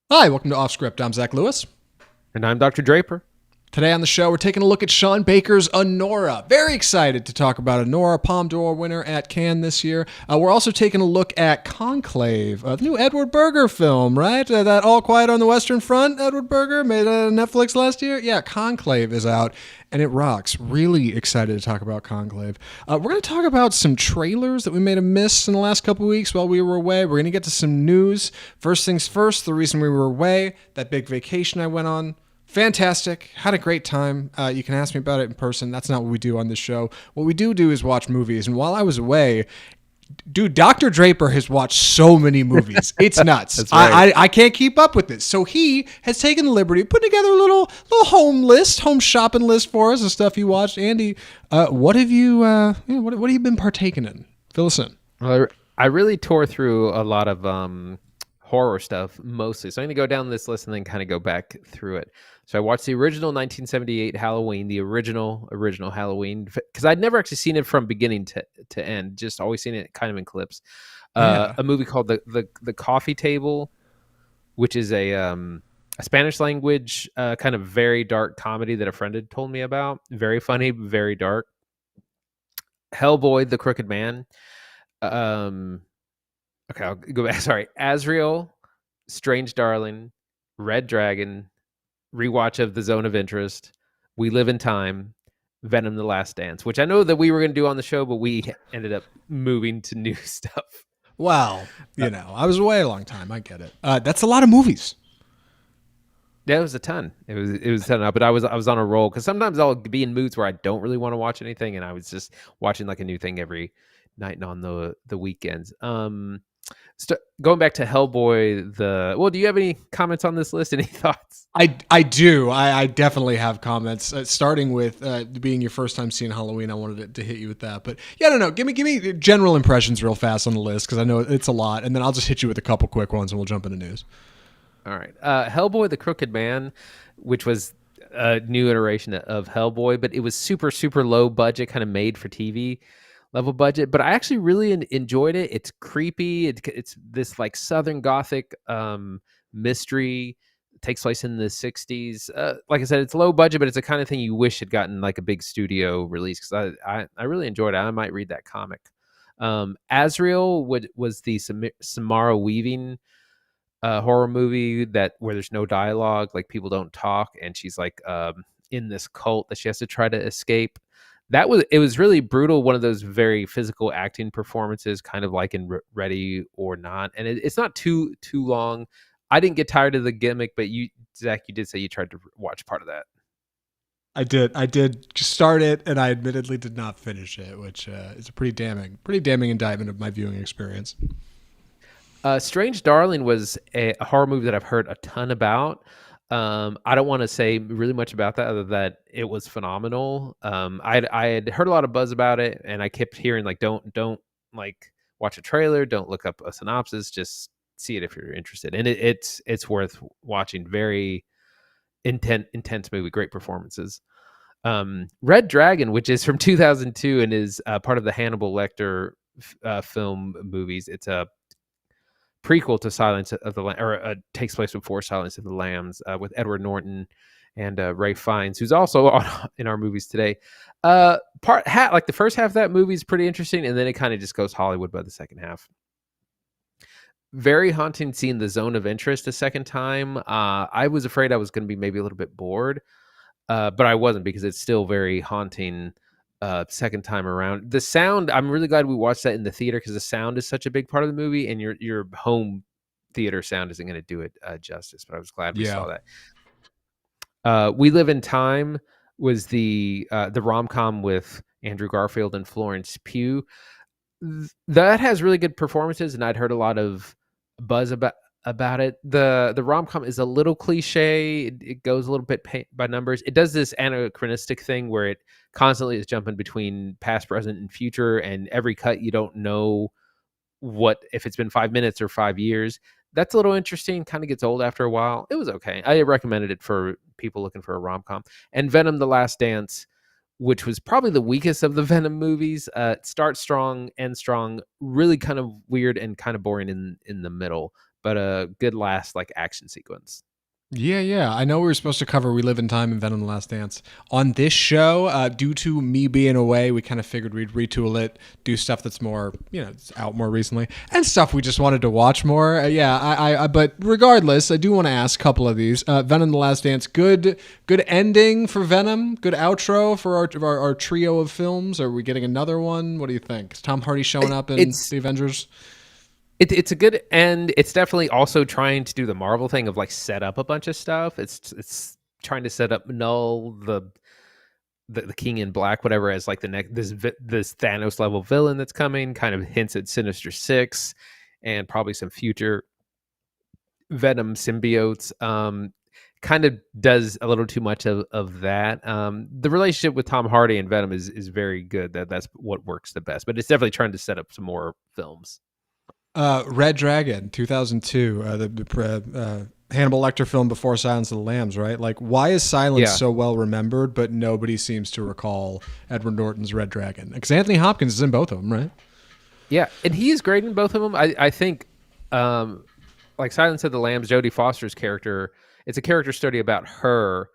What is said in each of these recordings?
Hi, welcome to Off Script. I'm Zach Lewis. And I'm Dr. Draper. Today on the show, we're taking a look at Sean Baker's Anora. Very excited to talk about Anora, Palme d'Or winner at Cannes this year. We're also taking a look at Conclave, the new Edward Berger film, right? That All Quiet on the Western Front, Edward Berger, made on Netflix last year. Yeah, Conclave is out, and it rocks. Really excited to talk about Conclave. We're going to talk about some trailers that we may have missed in the last couple weeks while we were away. We're going to get to some news. First things first, the reason we were away, that big vacation I went on. Fantastic. Had a great time. You can ask me about it in person. That's not what we do on this show. What we do is watch movies. And while I was away, dude, Dr. Draper has watched so many movies. It's nuts. That's right. I can't keep up with this. So he has taken the liberty of putting together a little home shopping list for us of stuff he watched. Andy, what have you what have you been partaking in? Fill us in. Well, I really tore through a lot of horror stuff mostly. So I'm going to go down this list and then kind of go back through it. So I watched the original 1978 Halloween, the original Halloween, because I'd never actually seen it from beginning to end, just always seen it kind of in clips. A movie called the Coffee Table, which is a Spanish language kind of very dark comedy that a friend had told me about. Very funny, very dark. Hellboy, the Crooked Man. Okay, I'll go back. Sorry. Azrael, Strange Darling, Red Dragon, rewatch of The Zone of Interest, We Live in Time, Venom: The Last Dance, which I know that we were going to do on the show, but we ended up moving to new stuff. Well, I was away a long time. I get it. That's a lot of movies. Yeah, it was a ton. It was a ton. But I was on a roll because sometimes I'll be in moods where I don't really want to watch anything, and I was just watching like a new thing every night and on the weekends. Going back to Hellboy, do you have any comments on this list? Any thoughts? I do. I definitely have comments. Starting with being your first time seeing Halloween, I wanted to hit you with that. But yeah, I don't know. Give me general impressions real fast on the list because I know it's a lot, and then I'll just hit you with a couple quick ones, and we'll jump into news. All right, Hellboy: The Crooked Man, which was a new iteration of Hellboy, but it was super low budget, kind of made for TV level budget, but I actually really enjoyed it. It's creepy. It's this like Southern Gothic mystery. It takes place in the 60s. Like I said, it's low budget, but it's the kind of thing you wish had gotten like a big studio release because I really enjoyed it. I might read that comic. Azrael was the Samara Weaving horror movie where there's no dialogue, like people don't talk, and she's like in this cult that she has to try to escape. It was really brutal. One of those very physical acting performances, kind of like in Ready or Not. And it's not too long. I didn't get tired of the gimmick, but Zach, you did say you tried to watch part of that. I did start it, and I admittedly did not finish it, which is a pretty damning indictment of my viewing experience. Strange Darling was a horror movie that I've heard a ton about. I don't want to say really much about that other than that it was phenomenal. I had heard a lot of buzz about it, and I kept hearing like don't like watch a trailer, don't look up a synopsis, just see it if you're interested. And it's worth watching. Very intense movie, great performances. Red Dragon, which is from 2002 and is part of the Hannibal Lecter film movies. It's a prequel to Silence of the Lambs, or takes place before Silence of the Lambs, with Edward Norton and Ralph Fiennes, who's also in our movies today. Like the first half of that movie is pretty interesting, and then it kind of just goes Hollywood by the second half. Very haunting seeing The Zone of Interest a second time. I was afraid I was going to be maybe a little bit bored, but I wasn't because it's still very haunting. Second time around, the sound, I'm really glad we watched that in the theater because the sound is such a big part of the movie, and your home theater sound isn't going to do it justice, but I was glad we saw that. We Live in Time was the rom-com with Andrew Garfield and Florence Pugh. That has really good performances, and I'd heard a lot of buzz about it. The rom-com is a little cliche. It goes a little bit by numbers. It does this anachronistic thing where it constantly is jumping between past, present, and future, and every cut you don't know what if it's been 5 minutes or 5 years. That's a little interesting. Kind of gets old after a while. It was okay. I recommended it for people looking for a rom-com. And Venom: The Last Dance, which was probably the weakest of the Venom movies. It starts strong, ends strong, really kind of weird and kind of boring in the middle. but a good last like action sequence. Yeah. I know we were supposed to cover We Live in Time and Venom: The Last Dance on this show. Due to me being away, we kind of figured we'd retool it, do stuff that's more, it's out more recently, and stuff we just wanted to watch more. But regardless, I do want to ask a couple of these. Venom: The Last Dance, good ending for Venom, good outro for our trio of films. Are we getting another one? What do you think? Is Tom Hardy showing up in the Avengers? It's a good end. It's definitely also trying to do the Marvel thing of like set up a bunch of stuff. It's trying to set up Null, the King in Black, whatever, as like the next this Thanos level villain that's coming. Kind of hints at Sinister Six and probably some future Venom symbiotes. Kind of does a little too much of that. The relationship with Tom Hardy and Venom is very good. That's what works the best. But it's definitely trying to set up some more films. Red Dragon, 2002, the Hannibal Lecter film before Silence of the Lambs, right? Like, why is Silence so well remembered, but nobody seems to recall Edward Norton's Red Dragon? Because Anthony Hopkins is in both of them, right? Yeah, and he is great in both of them. I think, like Silence of the Lambs, Jodie Foster's character, it's a character study about her,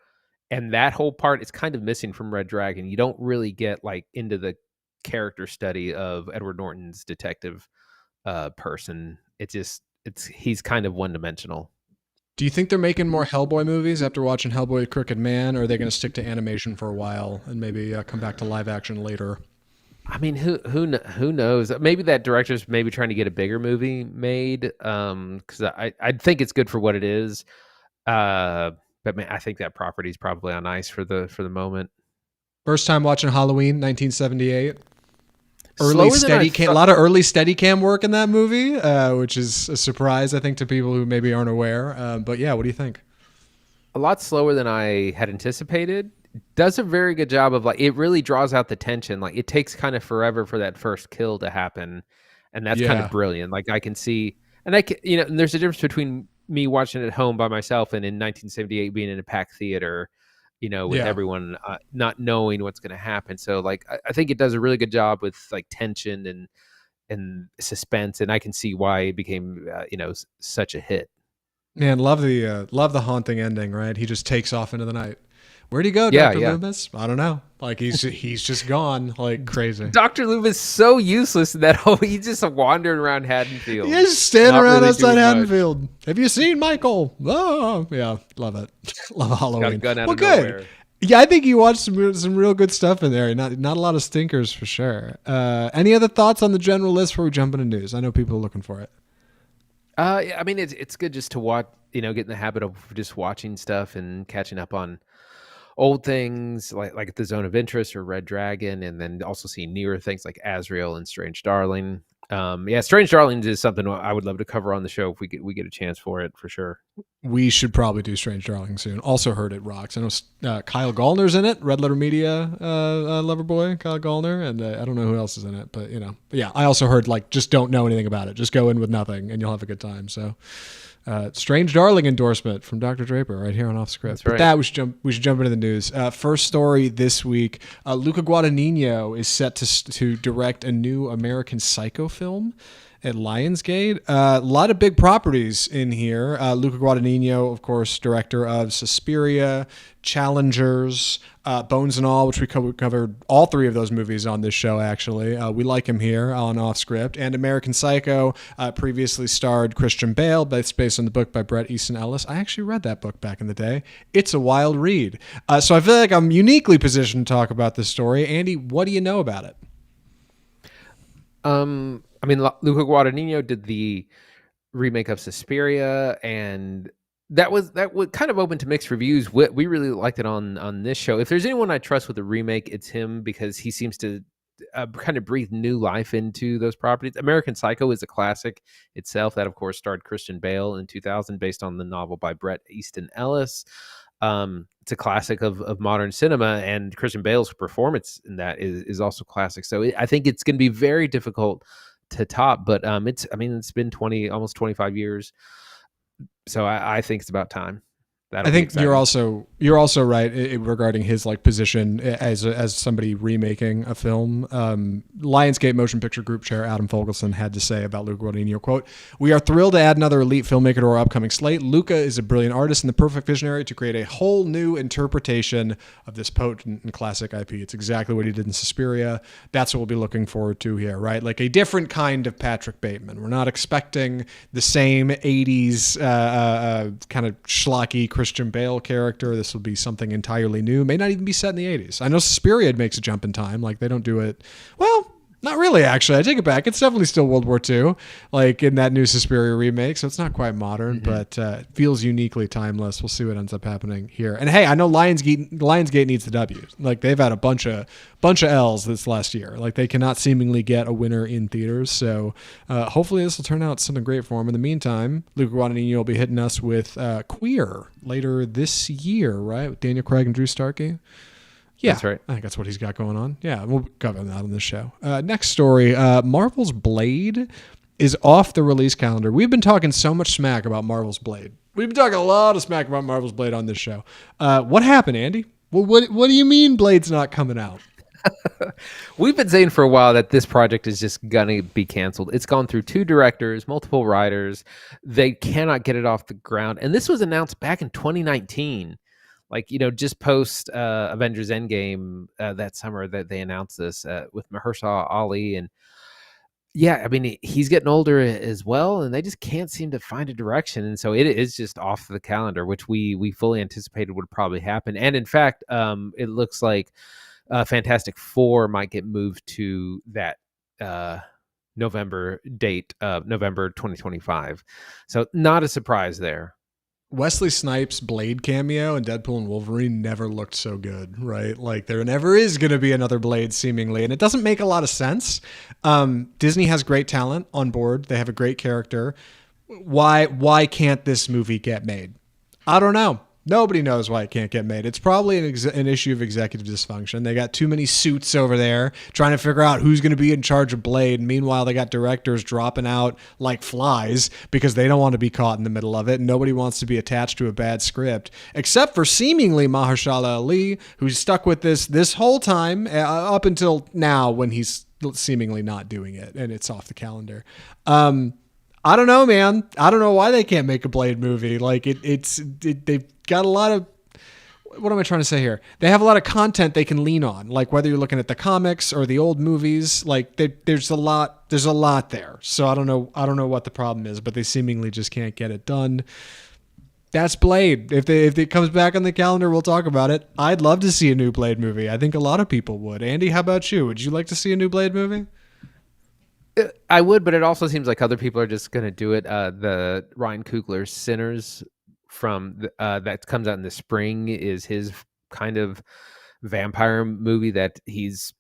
and that whole part is kind of missing from Red Dragon. You don't really get like into the character study of Edward Norton's detective person. He's kind of one-dimensional. Do you think they're making more Hellboy movies after watching Hellboy: Crooked Man, or are they going to stick to animation for a while and maybe come back to live action later? I mean, who knows? Maybe that director's maybe trying to get a bigger movie made, because I think it's good for what it is. But man, I think that property is probably on ice for the moment. First time watching Halloween, 1978. A lot of early Steadicam work in that movie, which is a surprise, I think, to people who maybe aren't aware. But yeah, what do you think? A lot slower than I had anticipated. Does a very good job of like, it really draws out the tension. Like, it takes kind of forever for that first kill to happen, and that's kind of brilliant. Like, I can see, and and there's a difference between me watching it at home by myself and in 1978 being in a packed theater, with everyone not knowing what's going to happen. So like, I think it does a really good job with like tension and suspense, and I can see why it became such a hit. Man, love the haunting ending, right? He just takes off into the night. Where'd he go, Dr. Loomis? I don't know. Like, he's just gone like crazy. Dr. Loomis so useless in that whole, he's just wandering around Haddonfield. He's just standing around outside Haddonfield. Have you seen Michael? Oh, yeah, love it. Love Halloween. Got a gun out of nowhere. Yeah, I think you watched some real good stuff in there. Not a lot of stinkers for sure. Any other thoughts on the general list before we jump into news? I know people are looking for it. I mean, it's good just to watch, get in the habit of just watching stuff and catching up on old things like The Zone of Interest or Red Dragon, and then also seeing newer things like Azrael and Strange Darling. Strange Darling is something I would love to cover on the show if we get a chance for it, for sure. We should probably do Strange Darling soon. Also heard it rocks. I know Kyle Gallner's in it, Red Letter Media lover boy, Kyle Gallner, and I don't know who else is in it, but yeah, I also heard like just don't know anything about it. Just go in with nothing and you'll have a good time. So Strange Darling endorsement from Dr. Draper right here on Off Script. But that we should jump into the news. First story this week: Luca Guadagnino is set to direct a new American Psycho film at Lionsgate. A lot of big properties in here. Luca Guadagnino, of course, director of Suspiria, Challengers, Bones and All, which we covered all three of those movies on this show, actually. We like him here on Off Script. And American Psycho previously starred Christian Bale, based on the book by Bret Easton Ellis. I actually read that book back in the day. It's a wild read. So I feel like I'm uniquely positioned to talk about this story. Andy, what do you know about it? I mean, Luca Guadagnino did the remake of Suspiria, and that was kind of open to mixed reviews. We really liked it on this show. If there's anyone I trust with the remake, it's him, because he seems to kind of breathe new life into those properties. American Psycho is a classic itself. That, of course, starred Christian Bale in 2000, based on the novel by Bret Easton Ellis. It's a classic of modern cinema, and Christian Bale's performance in that is also classic. So I think it's going to be very difficult to top, but it's been almost 25 years. So I think it's about time. that'll I be think exciting. you're also right regarding his like position as somebody remaking a film. Lionsgate Motion Picture Group Chair Adam Fogelson had to say about Luca Guadagnino, quote, "We are thrilled to add another elite filmmaker to our upcoming slate. Luca is a brilliant artist and the perfect visionary to create a whole new interpretation of this potent and classic IP. It's exactly what he did in Suspiria. That's what we'll be looking forward to here, right? Like a different kind of Patrick Bateman. We're not expecting the same 80s kind of schlocky Christian Bale character. This will be something entirely new. May not even be set in the 80s. I know Suspiria makes a jump in time. Like they don't do it. Well, not really, actually. I take it back. It's definitely still World War II, like in that new Suspiria remake. So it's not quite modern, but it feels uniquely timeless. We'll see what ends up happening here. And hey, I know Lionsgate needs the W. Like they've had a bunch of L's this last year. Like they cannot seemingly get a winner in theaters. So hopefully this will turn out something great for them. In the meantime, Luca Guadagnino will be hitting us with Queer later this year, right? With Daniel Craig and Drew Starkey. Yeah, that's right. I think that's what he's got going on. Yeah, we'll cover that on this show. Next story, Marvel's Blade is off the release calendar. We've been talking so much smack about Marvel's Blade. We've been talking a lot of smack about Marvel's Blade on this show. What happened, Andy? Well, what do you mean Blade's not coming out? We've been saying for a while that this project is just gonna be canceled. It's gone through 2 directors, multiple writers. They cannot get it off the ground. And this was announced back in 2019. Like, just post Avengers Endgame that summer that they announced this with Mahershala Ali. And yeah, I mean, he's getting older as well, and they just can't seem to find a direction. And so it is just off the calendar, which we fully anticipated would probably happen. And in fact, it looks like Fantastic Four might get moved to that November date, November 2025. So not a surprise there. Wesley Snipes' Blade cameo in Deadpool and Wolverine never looked so good, right? Like there never is going to be another Blade seemingly, and it doesn't make a lot of sense. Disney has great talent on board. They have a great character. Why can't this movie get made? I don't know. Nobody knows why it can't get made. It's probably an issue of executive dysfunction. They got too many suits over there trying to figure out who's going to be in charge of Blade. Meanwhile, they got directors dropping out like flies because they don't want to be caught in the middle of it. And nobody wants to be attached to a bad script, except for seemingly Mahershala Ali, who's stuck with this whole time up until now when he's seemingly not doing it and it's off the calendar. I don't know, man. I don't know why they can't make a Blade movie. Like they've got a lot of, what am I trying to say here? They have a lot of content they can lean on. Like whether you're looking at the comics or the old movies, like there's a lot there. So I don't know what the problem is, but they seemingly just can't get it done. That's Blade. If it comes back on the calendar, we'll talk about it. I'd love to see a new Blade movie. I think a lot of people would. Andy, how about you? Would you like to see a new Blade movie? I would, but it also seems like other people are just going to do it. The Ryan Coogler Sinners from that comes out in the spring is his kind of vampire movie that he's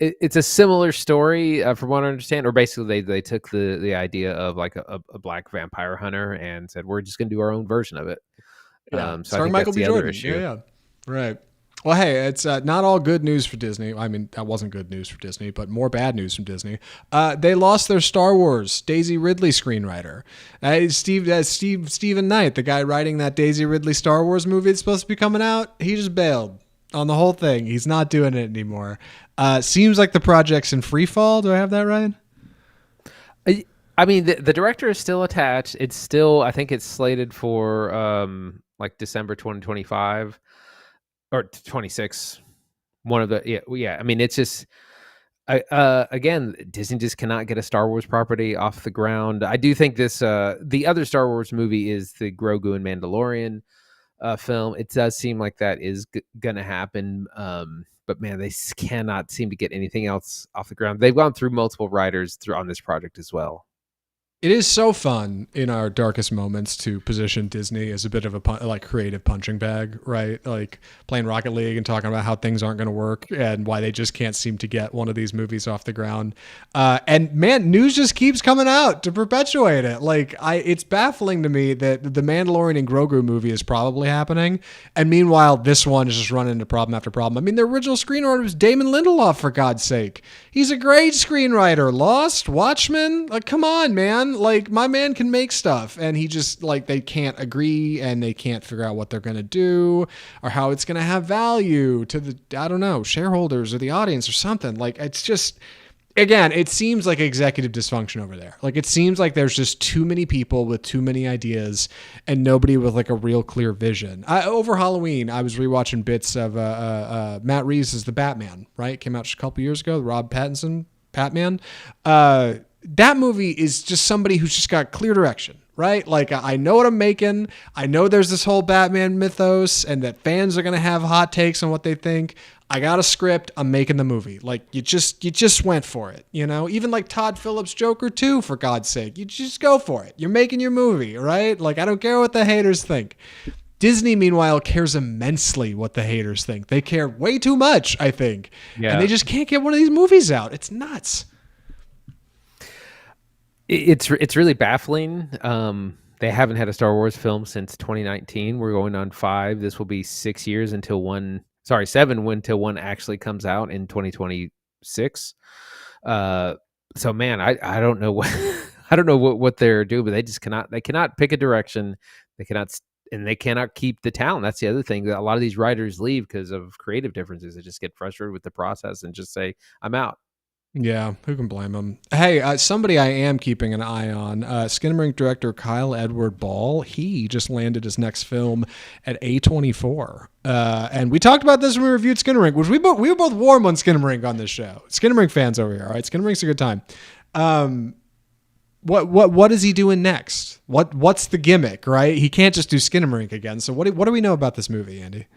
it's a similar story from what I understand, or basically they took the idea of like a black vampire hunter and said, we're just going to do our own version of it. Yeah, so starring Michael B. Jordan. Yeah, right. Well, hey, it's not all good news for Disney. I mean, that wasn't good news for Disney, but more bad news from Disney. They lost their Star Wars Daisy Ridley screenwriter. Stephen Knight, the guy writing that Daisy Ridley Star Wars movie that's supposed to be coming out, he just bailed on the whole thing. He's not doing it anymore. Seems like the project's in free fall. Do I have that right? I mean, the director is still attached. It's still, I think it's slated for like December 2025. Or 26, one of the yeah. I mean, it's just again, Disney just cannot get a Star Wars property off the ground. I do think this the other Star Wars movie is the Grogu and Mandalorian film. It does seem like that is gonna happen, but man, they cannot seem to get anything else off the ground. They've gone through multiple writers on this project as well. It is so fun in our darkest moments to position Disney as a bit of a creative punching bag, right? Like playing Rocket League and talking about how things aren't going to work and why they just can't seem to get one of these movies off the ground. And man, news just keeps coming out to perpetuate it. Like it's baffling to me that the Mandalorian and Grogu movie is probably happening. And meanwhile, this one is just running into problem after problem. I mean, the original screenwriter was Damon Lindelof, for God's sake. He's a great screenwriter. Lost, Watchmen. Like, come on, man. man. Like, my man can make stuff, and he just, like, they can't agree, and they can't figure out what they're going to do or how it's going to have value to the, I don't know, shareholders or the audience or something. Like, it's just, again, it seems like executive dysfunction over there. Like, it seems like there's just too many people with too many ideas and nobody with like a real clear vision. Over Halloween, I was rewatching bits of Matt Reeves' The Batman, right? Came out just a couple years ago, the Rob Pattinson Batman. That movie is just somebody who's just got clear direction, right? Like, I know what I'm making. I know there's this whole Batman mythos and that fans are going to have hot takes on what they think. I got a script. I'm making the movie. Like, you just went for it, you know? Even like Todd Phillips' Joker 2, for God's sake. You just go for it. You're making your movie, right? Like, I don't care what the haters think. Disney, meanwhile, cares immensely what the haters think. They care way too much, I think. Yeah. And they just can't get one of these movies out. It's nuts. It's really baffling. They haven't had a Star Wars film since 2019. We're going on 5. This will be 6 years until 7 until one actually comes out in 2026. So man, I don't know what I don't know what they're doing, but they cannot pick a direction. They cannot keep the talent. That's the other thing. A lot of these writers leave because of creative differences. They just get frustrated with the process and just say, I'm out. Yeah, who can blame him? Hey, somebody I am keeping an eye on, Skinamarink director Kyle Edward Ball. He just landed his next film at A24. And we talked about this when we reviewed Skinamarink, which we were both warm on Skinamarink on this show. Skinamarink fans over here, all right? Skinamarink's a good time. What is he doing next? What's the gimmick, right? He can't just do Skinamarink again. So what do we know about this movie, Andy?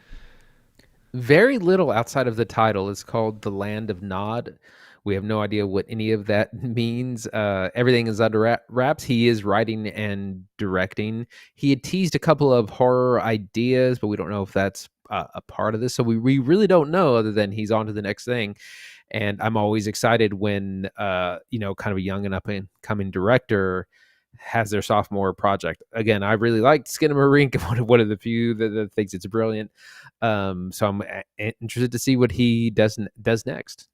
Very little outside of the title. It's called The Land of Nod. We have no idea what any of that means. Everything is under wraps. He is writing and directing. He had teased a couple of horror ideas, but we don't know if that's a part of this. So we really don't know, other than he's on to the next thing. And I'm always excited when, kind of a young and up and coming director has their sophomore project. Again, I really liked Skinamarink, one of the few that thinks it's brilliant. So I'm interested to see what he does next.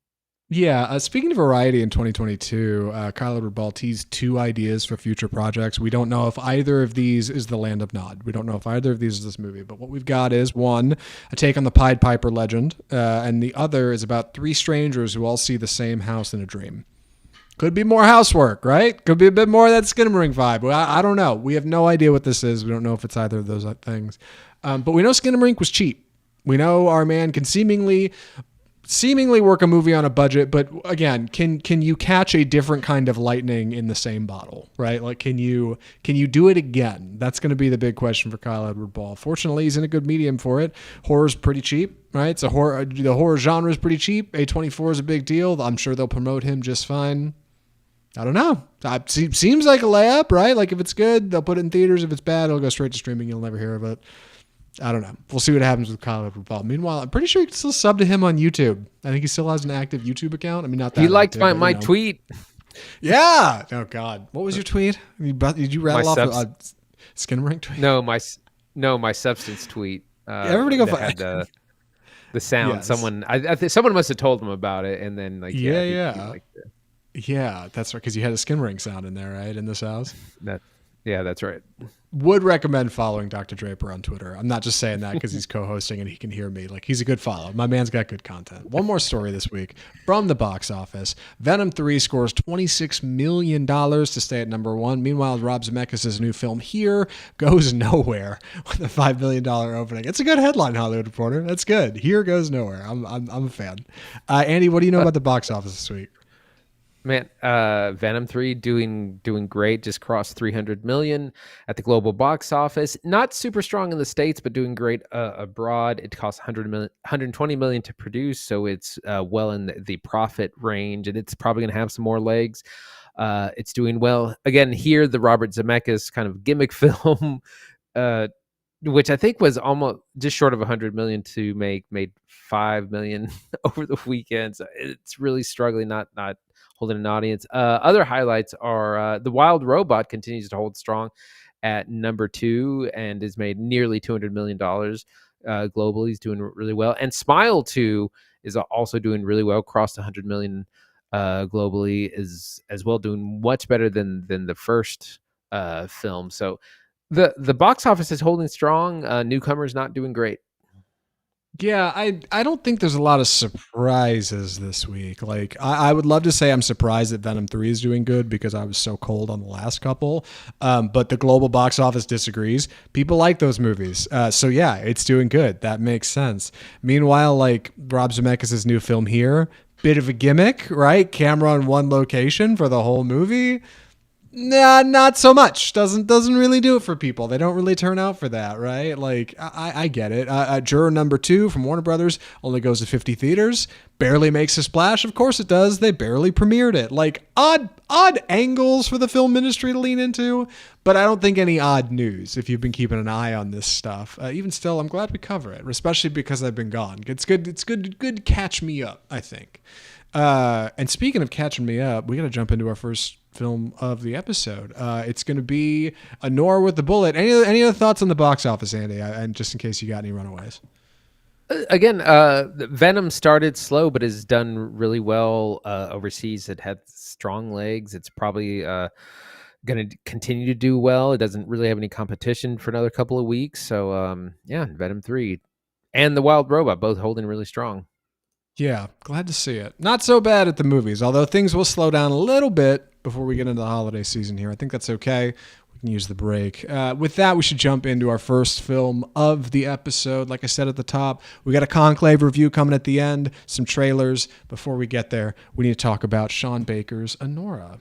Yeah, speaking of variety in 2022, Kyle Edward Ball teased 2 ideas for future projects. We don't know if either of these is The Land of Nod. We don't know if either of these is this movie. But what we've got is, one, a take on the Pied Piper legend, and the other is about 3 strangers who all see the same house in a dream. Could be more housework, right? Could be a bit more of that Skinamarink vibe. I don't know. We have no idea what this is. We don't know if it's either of those things. But we know Skinamarink was cheap. We know our man can seemingly work a movie on a budget, but again, can you catch a different kind of lightning in the same bottle, right? Like, can you do it again? That's going to be the big question for Kyle Edward Ball. Fortunately, he's in a good medium for it. Horror's pretty cheap, right? The horror genre is pretty cheap. A24 is a big deal. I'm sure they'll promote him just fine. I don't know. It seems like a layup, right? Like, if it's good, they'll put it in theaters. If it's bad, it'll go straight to streaming. You'll never hear of it. I don't know. We'll see what happens with Kyle Edward Ball. Meanwhile, I'm pretty sure you can still sub to him on YouTube. I think he still has an active YouTube account. I mean, not that. He liked active, my tweet. Yeah. Oh God. What was your tweet? Did you rattle off a Skinamarink tweet? No, my substance tweet. Everybody go find the sound. Yes. Someone someone must have told him about it, and then he liked it. Yeah, that's right. Because you had a Skinamarink sound in there, right? In this house. That's right. Would recommend following Dr. Draper on Twitter. I'm not just saying that because he's co-hosting and he can hear me. Like, he's a good follow. My man's got good content. One more story this week from the box office. Venom 3 scores $26 million to stay at number 1. Meanwhile, Rob Zemeckis' new film Here goes nowhere with a $5 million opening. It's a good headline, Hollywood Reporter. That's good. Here goes nowhere. I'm a fan. Andy, what do you know about the box office this week? Man, Venom 3 doing great. Just crossed 300 million at the global box office. Not super strong in the States, but doing great abroad. It costs 120 million to produce, so it's well in the profit range, and it's probably going to have some more legs. It's doing well. Again, here, the Robert Zemeckis kind of gimmick film, which I think was almost just short of 100 million to make, made 5 million over the weekend. So it's really struggling, not holding an audience. Other highlights are The Wild Robot continues to hold strong at number 2 and has made nearly $200 million globally. He's doing really well. And Smile 2 is also doing really well, crossed 100 million globally, is as well, doing much better than the first film. So the box office is holding strong. Newcomers not doing great. Yeah, I don't think there's a lot of surprises this week. Like, I would love to say I'm surprised that Venom 3 is doing good because I was so cold on the last couple. But the global box office disagrees. People like those movies. So yeah, it's doing good. That makes sense. Meanwhile, like Rob Zemeckis' new film here, bit of a gimmick, right? Camera on one location for the whole movie. Nah, not so much. Doesn't really do it for people. They don't really turn out for that, right? Like, I get it. Juror number 2 from Warner Brothers only goes to 50 theaters. Barely makes a splash. Of course it does. They barely premiered it. Like, odd angles for the film industry to lean into, but I don't think any odd news if you've been keeping an eye on this stuff. Even still, I'm glad we cover it, especially because I've been gone. It's good catch me up, I think. And speaking of catching me up, we got to jump into our first film of the episode. It's going to be Anora with the Bullet. Any other thoughts on the box office, Andy? And just in case you got any runaways. Again, Venom started slow, but has done really well overseas. It had strong legs. It's probably going to continue to do well. It doesn't really have any competition for another couple of weeks. So, yeah, Venom 3 and The Wild Robot both holding really strong. Yeah, glad to see it. Not so bad at the movies, although things will slow down a little bit before we get into the holiday season here. I think that's okay. We can use the break. With that, we should jump into our first film of the episode. Like I said at the top, we got a Conclave review coming at the end, some trailers. Before we get there, we need to talk about Sean Baker's Anora.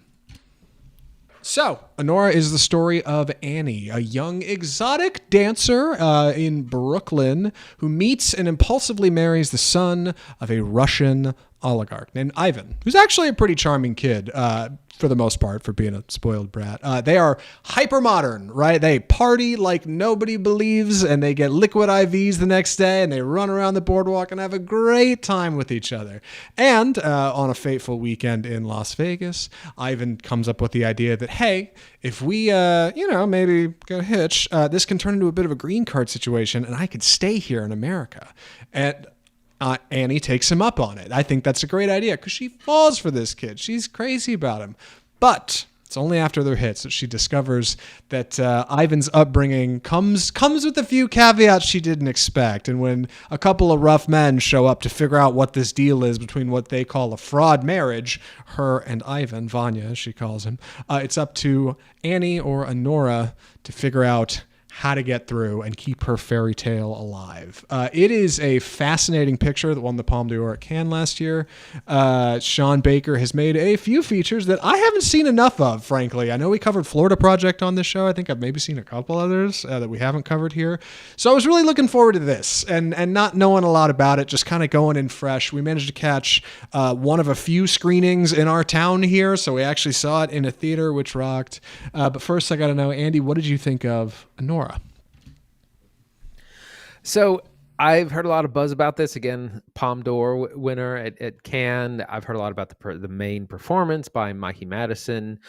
So, Anora is the story of Annie, a young exotic dancer in Brooklyn who meets and impulsively marries the son of a Russian oligarch named Ivan, who's actually a pretty charming kid for the most part, for being a spoiled brat. They are hyper modern, right? They party like nobody believes, and they get liquid IVs the next day, and they run around the boardwalk and have a great time with each other. And on a fateful weekend in Las Vegas, Ivan comes up with the idea that, hey, if we, maybe get a hitch, this can turn into a bit of a green card situation, and I could stay here in America. And Annie takes him up on it. I think that's a great idea because she falls for this kid. She's crazy about him. But it's only after their hits that she discovers that Ivan's upbringing comes with a few caveats she didn't expect. And when a couple of rough men show up to figure out what this deal is between what they call a fraud marriage, her and Ivan, Vanya, as she calls him, it's up to Annie or Anora to figure out how to get through and keep her fairy tale alive. It is a fascinating picture that won the Palme d'Or at Cannes last year. Sean Baker has made a few features that I haven't seen enough of, frankly. I know we covered Florida Project on this show. I think I've maybe seen a couple others that we haven't covered here. So I was really looking forward to this and not knowing a lot about it, just kind of going in fresh. We managed to catch one of a few screenings in our town here, so we actually saw it in a theater, which rocked. But first, I got to know, Andy, what did you think of Anora? So I've heard a lot of buzz about this. Again, Palme d'Or winner at Cannes. I've heard a lot about the main performance by Mikey Madison,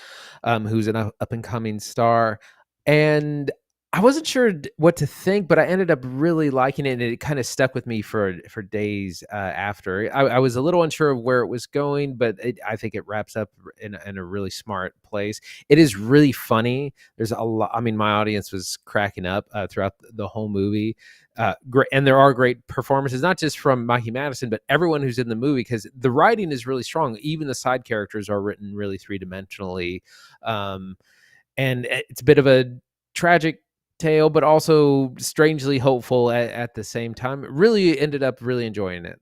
who's an up-and-coming star. And I wasn't sure what to think, but I ended up really liking it, and it kind of stuck with me for days after. I was a little unsure of where it was going, but I think it wraps up in a really smart place. It is really funny. There's a lot. I mean, my audience was cracking up throughout the whole movie. Great, and there are great performances, not just from Mikey Madison, but everyone who's in the movie, because the writing is really strong. Even the side characters are written really three-dimensionally, and it's a bit of a tragic tale, but also strangely hopeful at the same time. Really ended up really enjoying it.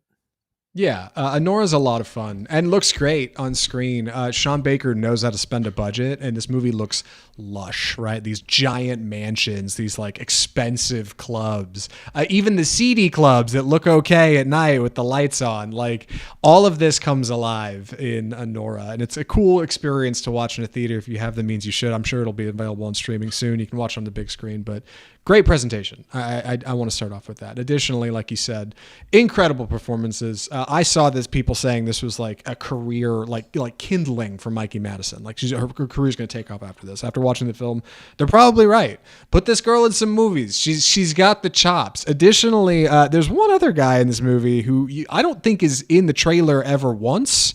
Yeah, Anora's a lot of fun and looks great on screen. Sean Baker knows how to spend a budget, and this movie looks lush, right? These giant mansions, these like expensive clubs, even the seedy clubs that look okay at night with the lights on. Like, all of this comes alive in Anora, and it's a cool experience to watch in a theater. If you have the means, you should. I'm sure it'll be available on streaming soon. You can watch it on the big screen, but great presentation. I want to start off with that. Additionally, like you said, incredible performances. I saw this people saying this was like a career, like kindling for Mikey Madison. Like her career's going to take off after this. After watching the film, they're probably right. Put this girl in some movies. She's got the chops. Additionally, there's one other guy in this movie who I don't think is in the trailer ever once.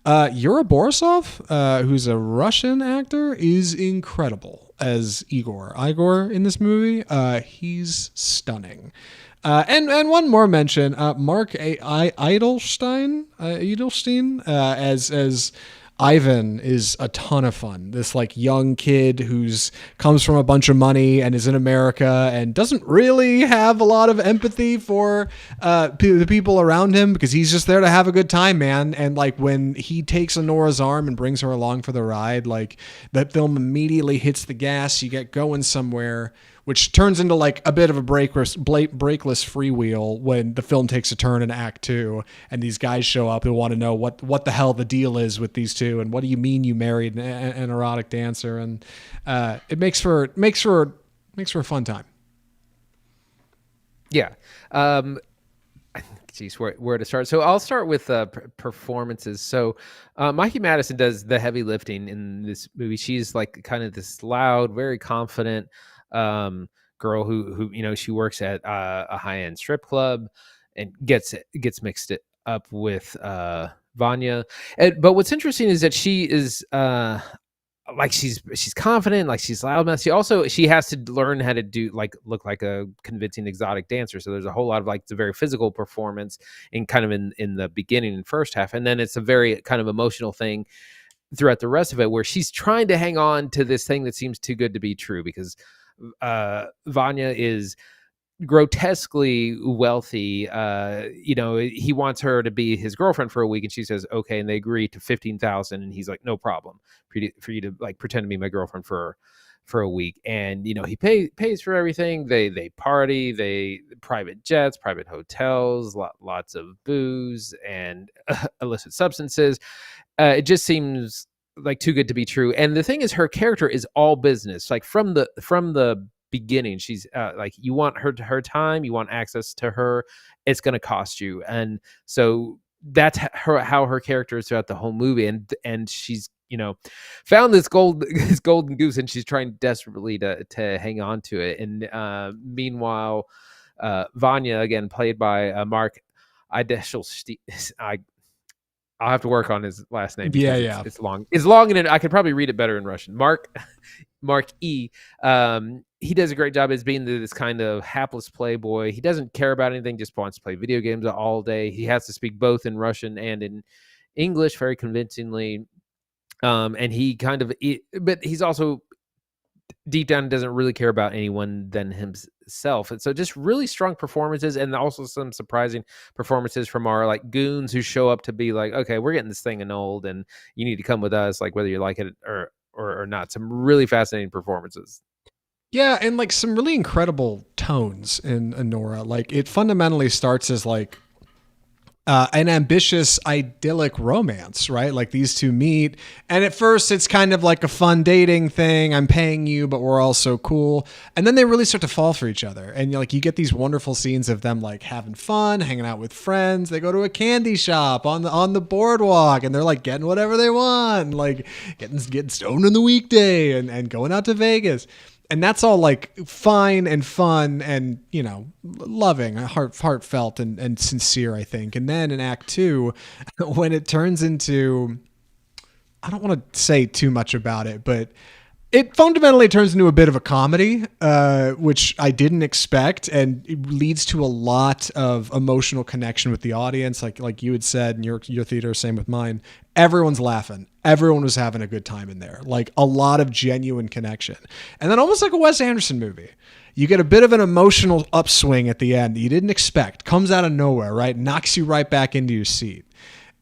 Yura Borisov, who's a Russian actor, is incredible as Igor in this movie. He's stunning. And one more mention, Mark Edelstein as Ivan is a ton of fun. This like young kid who's comes from a bunch of money and is in America and doesn't really have a lot of empathy for the people around him because he's just there to have a good time, man. And like when he takes Anora's arm and brings her along for the ride, like that film immediately hits the gas. You get going somewhere, which turns into like a bit of a brakeless freewheel when the film takes a turn in Act 2 and these guys show up and want to know what the hell the deal is with these two and what do you mean you married an erotic dancer, and it makes for a fun time. Yeah. Geez, where to start? So I'll start with performances. So Mikey Madison does the heavy lifting in this movie. She's like kind of this loud, very confident girl who she works at a high-end strip club and gets mixed up with Vanya. But what's interesting is that she is like she's confident, like she's loud mouth. She has to learn how to look like a convincing exotic dancer. So there's a whole lot of like it's a very physical performance in the beginning and first half, and then it's a very kind of emotional thing throughout the rest of it where she's trying to hang on to this thing that seems too good to be true because Vanya is grotesquely wealthy. He wants her to be his girlfriend for a week, and she says okay, and they agree to 15,000, and he's like, no problem for you to like pretend to be my girlfriend for a week. And he pays for everything. They party, they private jets, private hotels, lots of booze and illicit substances. It just seems like too good to be true. And the thing is, her character is all business. Like from the beginning, she's like, you want her time, you want access to her, it's going to cost you. And so that's how her character is throughout the whole movie. And she's found this golden goose, and she's trying desperately to hang on to it. And meanwhile, Vanya, again played by Mark Edelstein, I'll have to work on his last name. Yeah. It's long. It's long, and I could probably read it better in Russian. Mark E. He does a great job as being this kind of hapless playboy. He doesn't care about anything, just wants to play video games all day. He has to speak both in Russian and in English very convincingly. And but he's also deep down doesn't really care about anyone than himself. And so just really strong performances, and also some surprising performances from our like goons who show up to be like, okay, we're getting this thing annulled and you need to come with us, like whether you like it or not. Some really fascinating performances. Yeah, and like some really incredible tones in Anora. Like it fundamentally starts as like an ambitious, idyllic romance, right? Like these two meet, and at first it's kind of like a fun dating thing. I'm paying you, but we're all so cool. And then they really start to fall for each other. And you get these wonderful scenes of them like having fun, hanging out with friends. They go to a candy shop on the boardwalk, and they're like getting whatever they want, like getting stoned on the weekday and going out to Vegas. And that's all like fine and fun and, loving, heartfelt and sincere, I think. And then in Act 2, when it turns into, I don't want to say too much about it, but it fundamentally turns into a bit of a comedy, which I didn't expect, and it leads to a lot of emotional connection with the audience. Like you had said in your theater, same with mine. Everyone's laughing. Everyone was having a good time in there. Like a lot of genuine connection. And then almost like a Wes Anderson movie, you get a bit of an emotional upswing at the end that you didn't expect. Comes out of nowhere, right? Knocks you right back into your seat.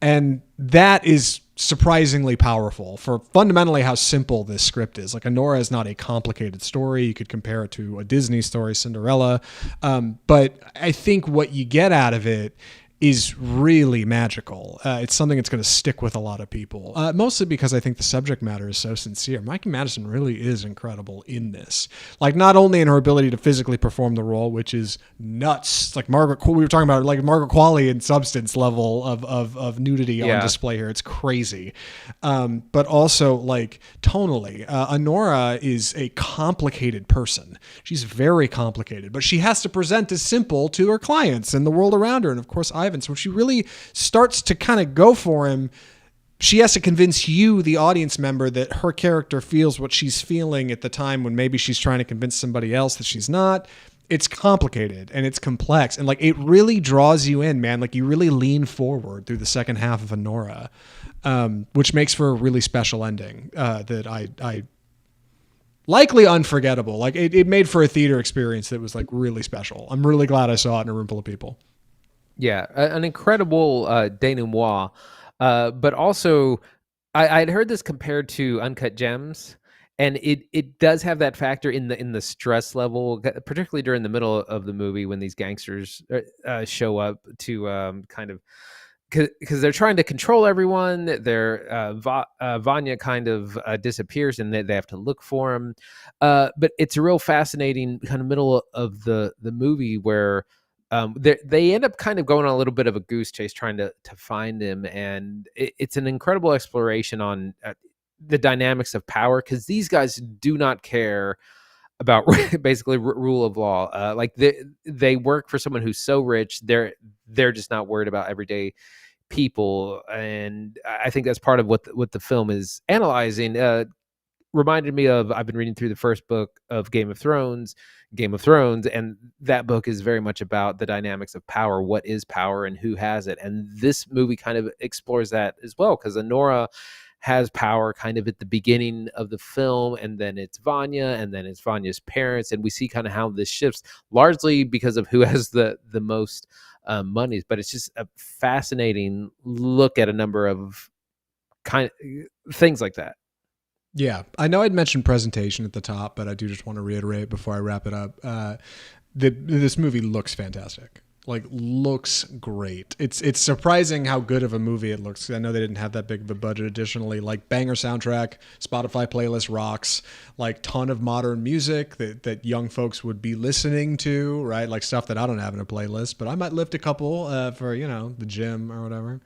And that is surprisingly powerful for fundamentally how simple this script is. Like Anora is not a complicated story. You could compare it to a Disney story, Cinderella. But I think what you get out of it is really magical. It's something that's going to stick with a lot of people, mostly because I think the subject matter is so sincere. Mikey Madison really is incredible in this. Like not only in her ability to physically perform the role, which is nuts. Like we were talking about like Margaret Qualley in Substance level of nudity on display here. It's crazy. But also like tonally, Anora is a complicated person. She's very complicated, but she has to present as simple to her clients and the world around her. And of course, Ivan. So when she really starts to kind of go for him, she has to convince you, the audience member, that her character feels what she's feeling at the time when maybe she's trying to convince somebody else that she's not. It's complicated and it's complex, and like it really draws you in, man. Like you really lean forward through the second half of Anora, which makes for a really special ending that I likely unforgettable. Like it made for a theater experience that was like really special. I'm really glad I saw it in a room full of people. Yeah, an incredible denouement. But also, I'd heard this compared to Uncut Gems, and it does have that factor in the stress level, particularly during the middle of the movie when these gangsters show up to kind of, because they're trying to control everyone. Vanya kind of disappears, and they have to look for him. But it's a real fascinating kind of middle of the movie where they end up kind of going on a little bit of a goose chase trying to find him, and it's an incredible exploration on the dynamics of power, because these guys do not care about basically rule of law. Like they work for someone who's so rich, they're just not worried about everyday people, and I think that's part of what the film is analyzing. Reminded me of, I've been reading through the first book of Game of Thrones, and that book is very much about the dynamics of power. What is power and who has it? And this movie kind of explores that as well, because Anora has power kind of at the beginning of the film, and then it's Vanya, and then it's Vanya's parents, and we see kind of how this shifts largely because of who has the most monies. But it's just a fascinating look at a number of kind of things like that. Yeah, I know I'd mentioned presentation at the top, but I do just want to reiterate before I wrap it up. This movie looks fantastic. Like, looks great. It's surprising how good of a movie it looks. I know they didn't have that big of a budget. Additionally, like banger soundtrack, Spotify playlist rocks, like ton of modern music that young folks would be listening to, right? Like stuff that I don't have in a playlist, but I might lift a couple for, the gym or whatever.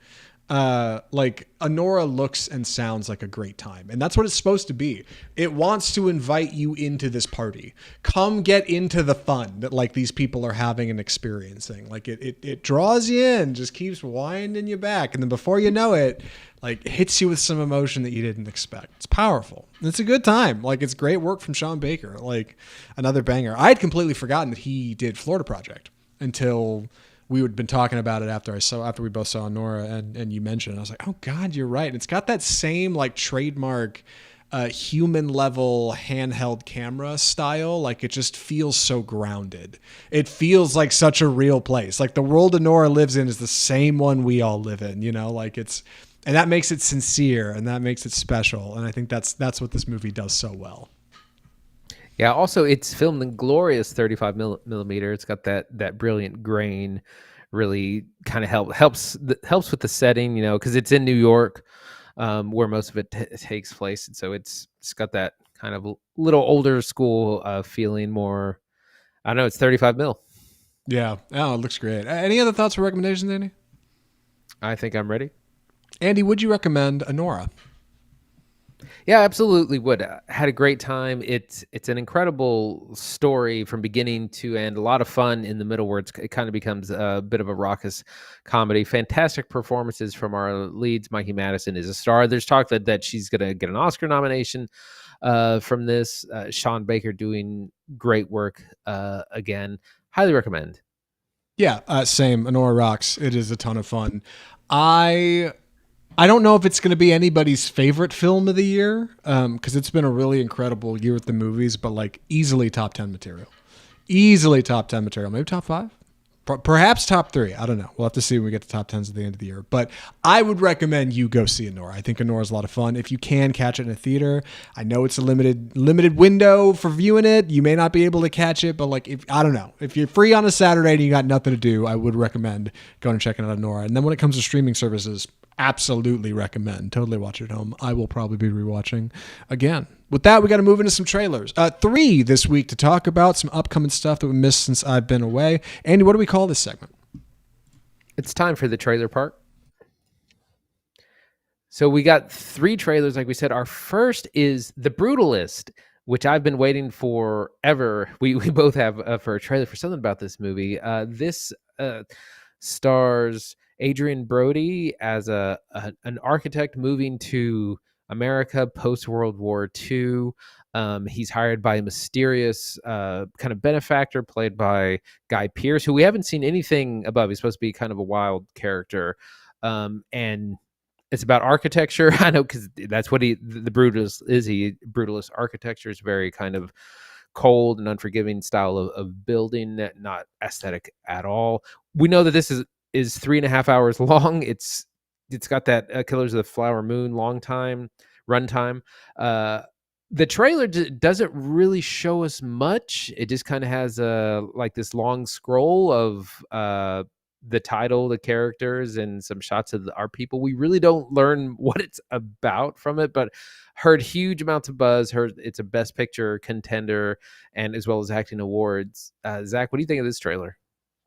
Like Anora looks and sounds like a great time, and that's what it's supposed to be. It wants to invite you into this party. Come get into the fun that like these people are having and experiencing. Like it draws you in, just keeps winding you back, and then before you know it, like hits you with some emotion that you didn't expect. It's powerful. It's a good time. Like it's great work from Sean Baker. Like another banger. I had completely forgotten that he did Florida Project until we had been talking about it after we both saw Anora, and you mentioned it. I was like, oh God, you're right. And it's got that same like trademark human level handheld camera style. Like it just feels so grounded. It feels like such a real place. Like the world Anora lives in is the same one we all live in, like and that makes it sincere and that makes it special. And I think that's what this movie does so well. Yeah. Also, it's filmed in glorious 35 millimeter. It's got that brilliant grain. Really kind of helps with the setting, because it's in New York, where most of it takes place, and so it's got that kind of little older school feeling. More, I don't know. It's 35 mil. Yeah. Oh, it looks great. Any other thoughts or recommendations, Andy? I think I'm ready. Andy, would you recommend Anora? Yeah, absolutely would. Had a great time. It's an incredible story from beginning to end. A lot of fun in the middle where it kind of becomes a bit of a raucous comedy. Fantastic performances from our leads. Mikey Madison is a star. There's talk that she's going to get an Oscar nomination from this. Sean Baker doing great work again. Highly recommend. Yeah, same. Anora rocks. It is a ton of fun. I don't know if it's going to be anybody's favorite film of the year, because it's been a really incredible year with the movies, but like easily top 10 material. Easily top 10 material. Maybe top 5? Perhaps top 3. I don't know. We'll have to see when we get to top 10s at the end of the year. But I would recommend you go see Anora. I think Anora is a lot of fun. If you can catch it in a theater, I know it's a limited window for viewing it. You may not be able to catch it, but like I don't know. If you're free on a Saturday and you got nothing to do, I would recommend going and checking out Anora. And then when it comes to streaming services, absolutely recommend. Totally watch it at home. I will probably be rewatching again. With that, we got to move into some trailers. 3 this week to talk about some upcoming stuff that we missed since I've been away. Andy, what do we call this segment? It's time for the trailer part. So we got 3 trailers, like we said. Our first is The Brutalist, which I've been waiting for ever. We both have for a trailer for something about this movie. This stars Adrian Brody as an architect moving to America post World War II. He's hired by a mysterious kind of benefactor played by Guy Pearce, who we haven't seen anything above. He's supposed to be kind of a wild character, and it's about architecture. I know, because that's what the brutalist is. Brutalist architecture is very kind of cold and unforgiving style of building, not aesthetic at all. We know that this is 3.5 hours long. It's got that Killers of the Flower Moon runtime. The trailer doesn't really show us much. It just kind of has like this long scroll of the title, the characters, and some shots of our people. We really don't learn what it's about from it, but heard huge amounts of buzz. Heard it's a Best Picture contender, and as well as acting awards. Zach, what do you think of this trailer?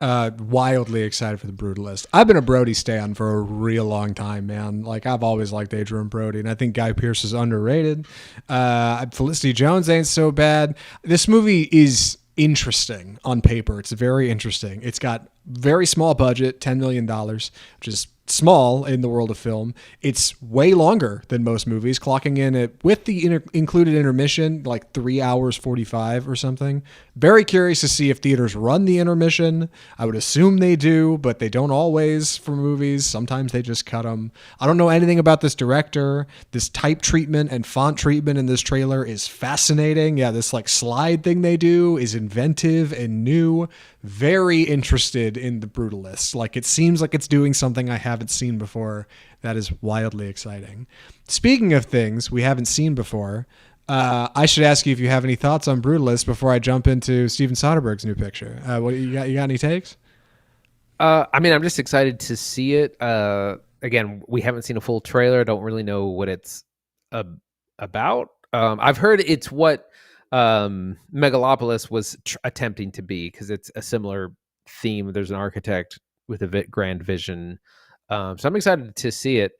Wildly excited for The Brutalist. I've been a Brody stan for a real long time, man. Like, I've always liked Adrian Brody, and I think Guy Pearce is underrated. Felicity Jones ain't so bad. This movie is interesting on paper. It's very interesting. It's got very small budget, $10 million, which is small in the world of film. It's way longer than most movies, clocking in at, with the included intermission, like 3 hours 45 or something. Very curious to see if theaters run the intermission. I would assume they do, but they don't always for movies. Sometimes they just cut them. I don't know anything about this director. This type treatment and font treatment in this trailer is fascinating. Yeah, this like slide thing they do is inventive and new. Very interested in The Brutalist. Like, it seems like it's doing something I haven't seen before. That is wildly exciting. Speaking of things we haven't seen before, I should ask you if you have any thoughts on Brutalist before I jump into Steven Soderbergh's new picture. What you got? You got any takes? I mean, I'm just excited to see it. Again, we haven't seen a full trailer. I don't really know what it's about. I've heard it's what Megalopolis was attempting to be, because it's a similar theme. There's an architect with a grand vision. So I'm excited to see it.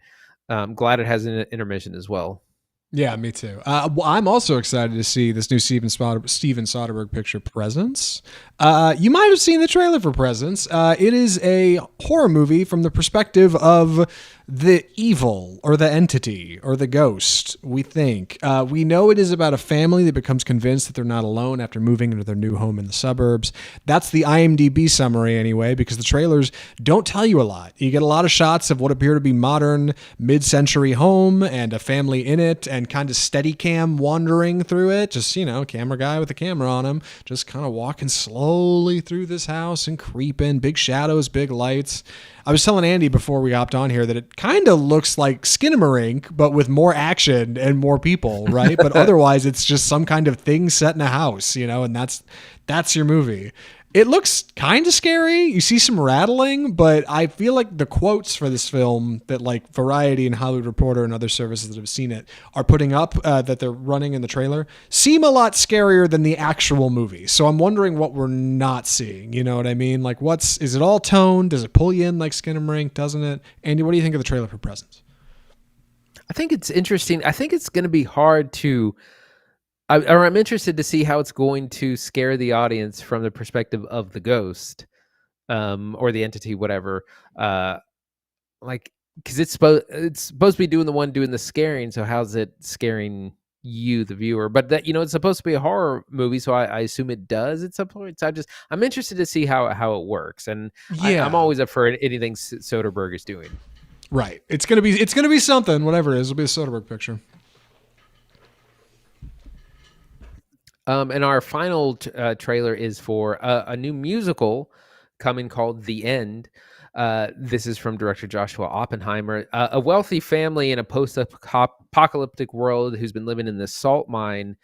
I'm glad it has an intermission as well. Yeah, me too. I'm also excited to see this new Steven Soderbergh picture, Presence. You might have seen the trailer for Presence. It is a horror movie from the perspective of the evil or the entity or the ghost, we think. We know it is about a family that becomes convinced that they're not alone after moving into their new home in the suburbs. That's the IMDb summary anyway, because the trailers don't tell you a lot. You get a lot of shots of what appear to be modern mid-century home and a family in it, and kind of steady cam wandering through it. Just, camera guy with a camera on him, just kind of walking slowly through this house and creeping. Big shadows, big lights. I was telling Andy before we hopped on here that it kind of looks like Skinamarink, but with more action and more people, right? But otherwise, it's just some kind of thing set in a house, and that's your movie. It looks kind of scary. You see some rattling, but I feel like the quotes for this film that like Variety and Hollywood Reporter and other services that have seen it are putting up that they're running in the trailer seem a lot scarier than the actual movie. So I'm wondering what we're not seeing. You know what I mean? Like, is it all toned? Does it pull you in like Skinamarink? Doesn't it? Andy, what do you think of the trailer for Presence? I think it's interesting. I think it's going to be hard to... I'm interested to see how it's going to scare the audience from the perspective of the ghost, or the entity, whatever. Because it's supposed to be doing the scaring. So how's it scaring you, the viewer? But that it's supposed to be a horror movie, so I assume it does at some point. So I'm interested to see how it works, and yeah. I'm always up for anything Soderbergh is doing. Right, it's gonna be something. Whatever it is, it'll be a Soderbergh picture. And our final trailer is for a new musical coming called The End. This is from director Joshua Oppenheimer. A wealthy family in a post-apocalyptic world who's been living in this salt mine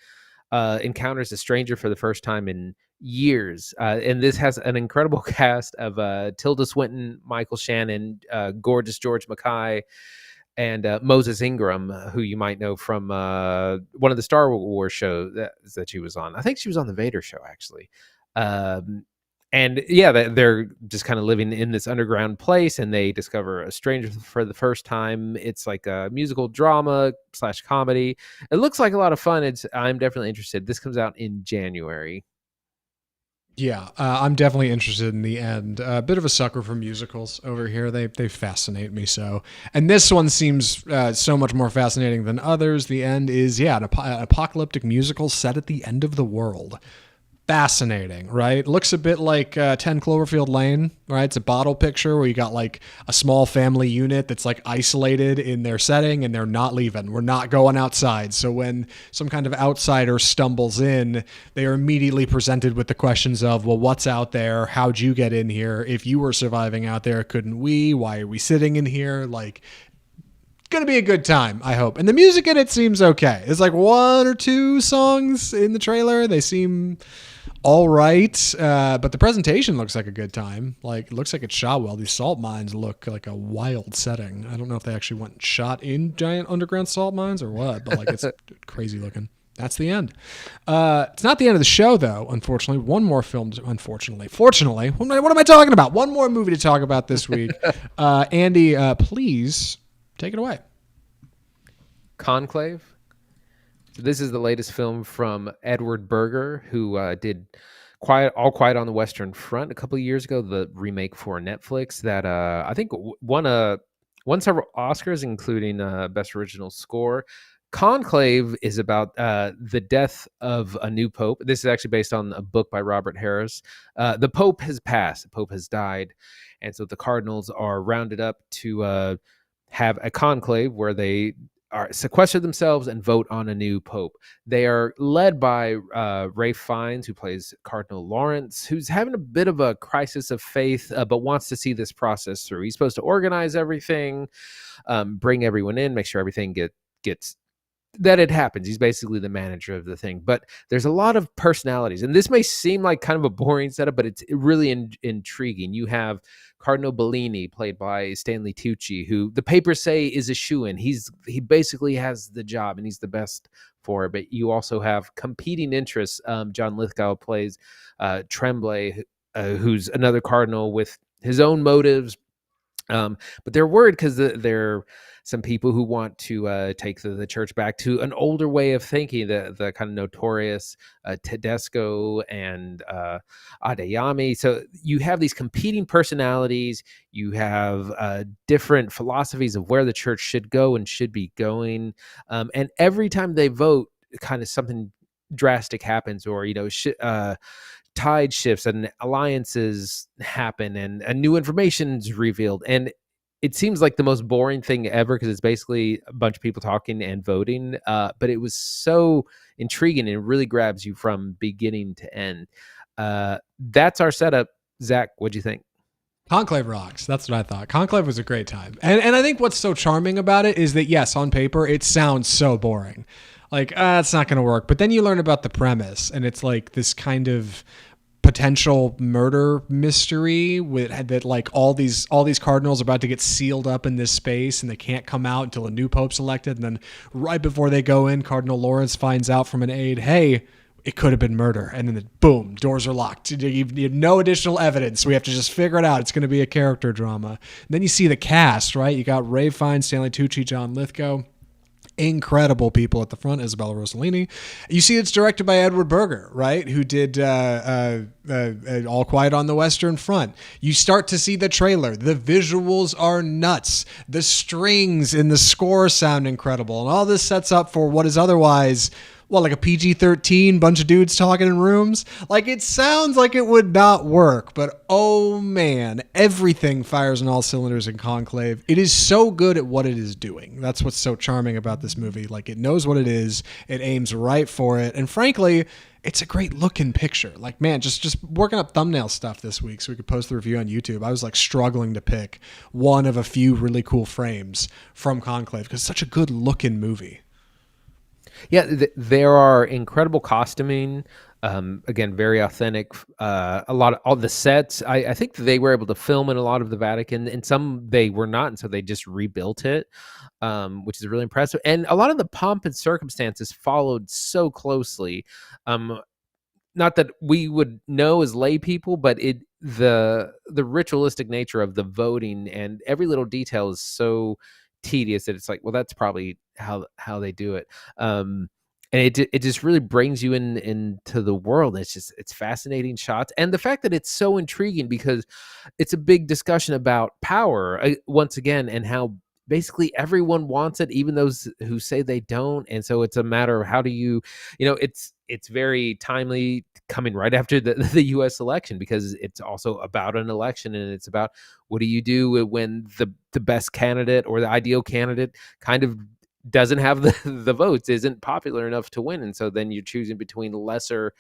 encounters a stranger for the first time in years. And this has an incredible cast of Tilda Swinton, Michael Shannon, gorgeous George Mackay, and Moses Ingram, who you might know from one of the Star Wars shows that she was on. I think she was on the Vader show, actually. And yeah, they're just kind of living in this underground place, and they discover a stranger for the first time. It's like a musical drama / comedy. It looks like a lot of fun. I'm definitely interested. This comes out in January. Yeah, I'm definitely interested in the end. A bit of a sucker for musicals over here. They fascinate me so. And this one seems so much more fascinating than others. The end is, yeah, an apocalyptic musical set at the end of the world. Fascinating, right? Looks a bit like 10 Cloverfield Lane, right? It's a bottle picture where you got like a small family unit that's like isolated in their setting and they're not leaving. We're not going outside. So when some kind of outsider stumbles in, they are immediately presented with the questions of, well, what's out there? How'd you get in here? If you were surviving out there, couldn't we? Why are we sitting in here? Like, gonna be a good time, I hope. And the music in it seems okay. There's like one or two songs in the trailer. They seem all right, but the presentation looks like a good time. Like, it looks like it's shot well. These salt mines look like a wild setting. I don't know if they actually went and shot in giant underground salt mines or what, but like, it's crazy looking. That's the end. It's not the end of the show, though, unfortunately. One more film, fortunately, what am I talking about? One more movie to talk about this week. Andy, please take it away. Conclave. So this is the latest film from Edward Berger, who did All Quiet on the Western Front a couple of years ago, the remake for Netflix that I think won several Oscars, including Best Original Score. Conclave is about the death of a new pope. This is actually based on a book by Robert Harris. The pope has passed. The pope has died. And so the cardinals are rounded up to have a conclave where they are sequester themselves and vote on a new pope. They are led by Ralph Fiennes, who plays Cardinal Lawrence, who's having a bit of a crisis of faith, but wants to see this process through. He's supposed to organize everything, bring everyone in, make sure everything gets that it happens. He's basically the manager of the thing. But there's a lot of personalities. And this may seem like kind of a boring setup, but it's really intriguing. You have Cardinal Bellini, played by Stanley Tucci, who the papers say is a shoo-in. He basically has the job and he's the best for it. But you also have competing interests. John Lithgow plays Tremblay, who's another cardinal with his own motives. But they're worried because they're some people who want to take the church back to an older way of thinking, the kind of notorious Tedesco and Adeyemi. So you have these competing personalities. You have different philosophies of where the church should go and should be going. And every time they vote, kind of something drastic happens, or tide shifts and alliances happen and new information is revealed. And it seems like the most boring thing ever because it's basically a bunch of people talking and voting. But it was so intriguing and it really grabs you from beginning to end. That's our setup. Zach, what'd you think? Conclave rocks. That's what I thought. Conclave was a great time. And I think what's so charming about it is that, yes, on paper, it sounds so boring. Like, it's not going to work. But then you learn about the premise, and it's like this kind of potential murder mystery that like all these cardinals are about to get sealed up in this space and they can't come out until a new pope's elected. And then right before they go in, Cardinal Lawrence finds out from an aide, hey, it could have been murder. And then boom, doors are locked. You have no additional evidence. We have to just figure it out. It's going to be a character drama. And then you see the cast, right? You got Ralph Fiennes, Stanley Tucci, John Lithgow. Incredible people at the front. Isabella Rossellini. You see it's directed by Edward Berger, right? Who did All Quiet on the Western Front. You start to see the trailer. The visuals are nuts. The strings in the score sound incredible. And all this sets up for what is otherwise, well, like a PG-13, bunch of dudes talking in rooms. Like, it sounds like it would not work, but oh man, everything fires on all cylinders in Conclave. It is so good at what it is doing. That's what's so charming about this movie. Like, it knows what it is, it aims right for it, and frankly, it's a great looking picture. Like, man, just working up thumbnail stuff this week so we could post the review on YouTube. I was like struggling to pick one of a few really cool frames from Conclave because it's such a good looking movie. Yeah, there are incredible costuming. Again, very authentic. A lot of all the sets. I think they were able to film in a lot of the Vatican, and some they were not, and so they just rebuilt it, which is really impressive. And a lot of the pomp and circumstances followed so closely. Not that we would know as lay people, but the ritualistic nature of the voting and every little detail is so tedious that it's like, well, that's probably how they do it. and it just really brings you into the world. It's fascinating shots, and the fact that it's so intriguing because it's a big discussion about power once again, and how basically everyone wants it, even those who say they don't. And so it's a matter of how do you, it's very timely coming right after the U.S. election, because it's also about an election, and it's about what do you do when the best candidate or the ideal candidate kind of doesn't have the votes, isn't popular enough to win, and so then you're choosing between lesser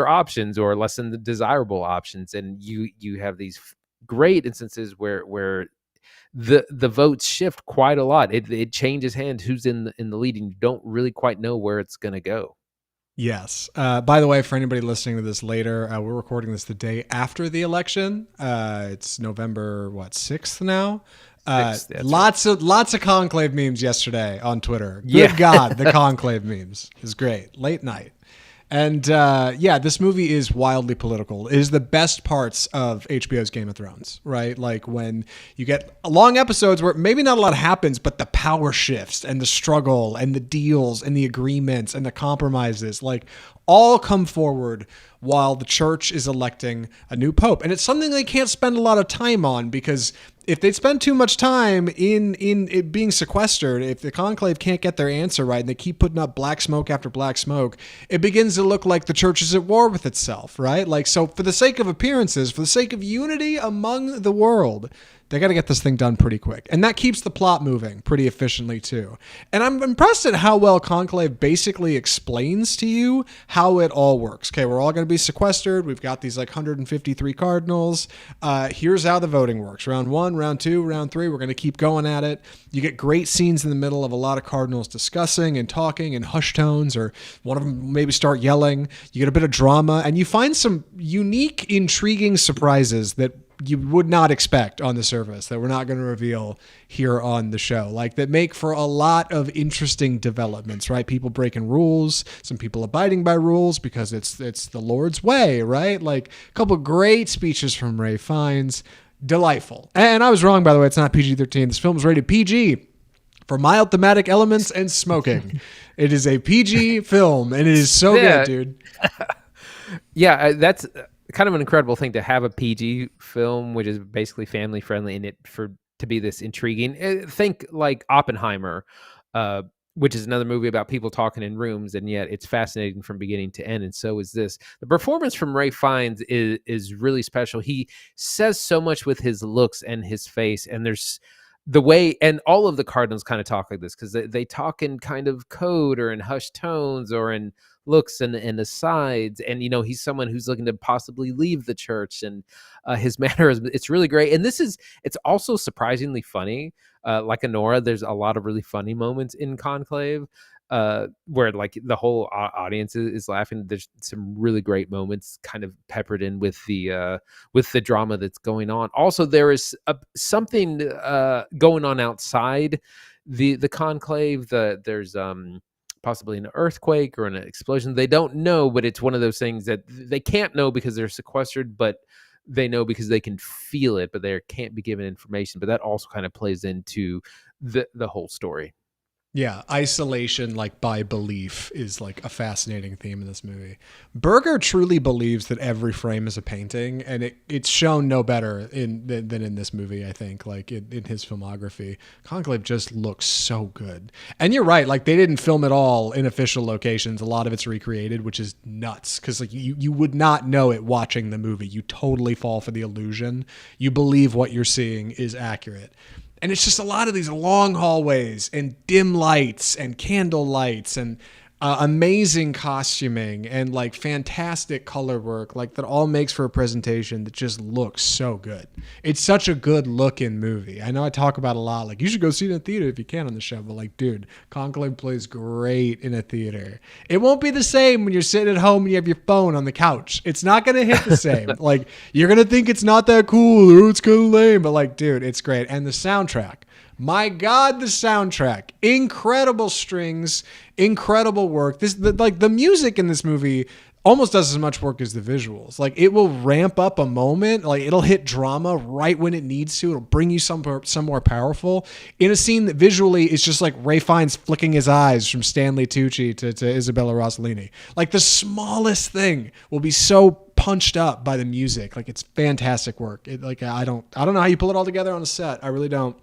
options or less than the desirable options, and you have these great instances where the votes shift quite a lot. It changes hands who's in the lead, and you don't really quite know where it's going to go. Yes. By the way, for anybody listening to this later, we're recording this the day after the election. It's November 6th now. Lots of Conclave memes yesterday on Twitter. Good God, the Conclave memes is great. Late night. And this movie is wildly political. It is the best parts of HBO's Game of Thrones, right? Like when you get long episodes where maybe not a lot happens, but the power shifts and the struggle and the deals and the agreements and the compromises, like all come forward while the church is electing a new pope. And it's something they can't spend a lot of time on, because if they spend too much time in it being sequestered, if the conclave can't get their answer right and they keep putting up black smoke after black smoke, it begins to look like the church is at war with itself, right? Like, so for the sake of appearances, for the sake of unity among the world, they got to get this thing done pretty quick. And that keeps the plot moving pretty efficiently too. And I'm impressed at how well Conclave basically explains to you how it all works. Okay, we're all going to be sequestered. We've got these like 153 cardinals. Here's how the voting works. Round 1, round 2, round 3. We're going to keep going at it. You get great scenes in the middle of a lot of cardinals discussing and talking in hushed tones, or one of them maybe start yelling. You get a bit of drama, and you find some unique, intriguing surprises that you would not expect on the surface, that we're not going to reveal here on the show, like that make for a lot of interesting developments, right? People breaking rules, some people abiding by rules because it's the Lord's way, right? Like a couple of great speeches from Ralph Fiennes. Delightful. And I was wrong, by the way. It's not PG-13. This film is rated PG for mild thematic elements and smoking. It is a PG film, and it is so good, dude. Yeah, that's kind of an incredible thing to have a PG film, which is basically family friendly, and to be this intriguing. Think like Oppenheimer, which is another movie about people talking in rooms, and yet it's fascinating from beginning to end. And so is this. The performance from Ralph Fiennes is really special. He says so much with his looks and his face, and there's the way, and all of the cardinals kind of talk like this because they talk in kind of code or in hushed tones or in looks and asides. And he's someone who's looking to possibly leave the church, and his mannerism, it's really great. And it's also surprisingly funny. Like Anora, there's a lot of really funny moments in Conclave where like the whole audience is laughing. There's some really great moments kind of peppered in with the drama that's going on. Also, there is something going on outside the conclave. There's possibly an earthquake or an explosion. They don't know, but it's one of those things that they can't know because they're sequestered, but they know because they can feel it, but they can't be given information. But that also kind of plays into the whole story. Yeah, isolation, like by belief, is like a fascinating theme in this movie. Berger truly believes that every frame is a painting, and it's shown no better than in this movie, I think, like in his filmography. Conclave just looks so good. And you're right, like they didn't film it all in official locations. A lot of it's recreated, which is nuts, because like you would not know it watching the movie. You totally fall for the illusion. You believe what you're seeing is accurate. And it's just a lot of these long hallways and dim lights and candle lights and amazing costuming and like fantastic color work, like that all makes for a presentation that just looks so good. It's such a good looking movie. I know I talk about it a lot, like you should go see it in a theater if you can on the show, but like, dude, Conclave plays great in a theater. It won't be the same when you're sitting at home and you have your phone on the couch. It's not going to hit the same. Like you're going to think it's not that cool or it's kind of lame, but like, dude, it's great. And the soundtrack, my God, the soundtrack, incredible strings, incredible work. The music in this movie almost does as much work as the visuals. Like it will ramp up a moment, like it'll hit drama right when it needs to. It'll bring you somewhere powerful in a scene that visually is just like Ralph Fiennes flicking his eyes from Stanley Tucci to Isabella Rossellini. Like the smallest thing will be so punched up by the music. Like it's fantastic work. I don't know how you pull it all together on a set. I really don't.